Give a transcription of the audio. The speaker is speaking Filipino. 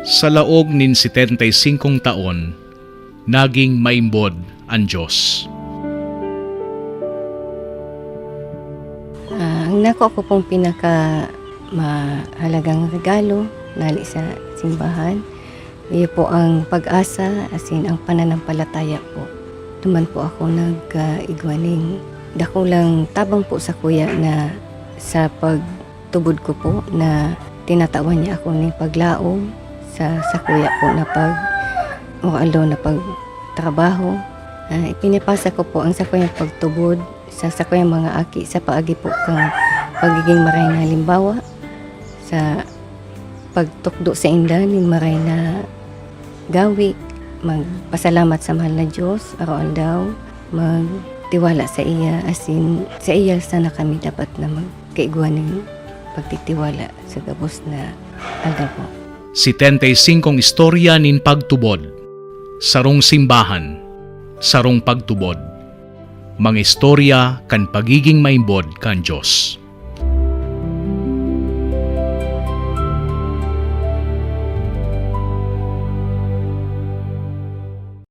Sa laog nin 75 taon, naging maimbod ang Diyos. Ang nako ko pong pinaka mahalagang regalo nali sa simbahan, iyo po ang pag-asa, asin ang pananampalataya po. Duman po ako nag-igwaning dakulang tabang po sa kuya na sa pagtubod ko po na tinatawan niya ako ng paglaom sa kuya po na na pagtrabaho. Ipinipasa ko po ang sa kuyang pagtubod sa kuyang mga aki sa paagi po kang pagiging maray na halimbawa sa pagtukdo sa indan ng maray na gawi, magpasalamat sa mahal na Diyos araw-aldaw, magtiwala sa iya, asin sa iya sana kami dapat na magkaiguan ng pagtitiwala sa gabos na aldaw po. 75 istorya nin pagtubod, sarong simbahan, sarong pagtubod, mga istorya kan pagiging maimbod kan Diyos.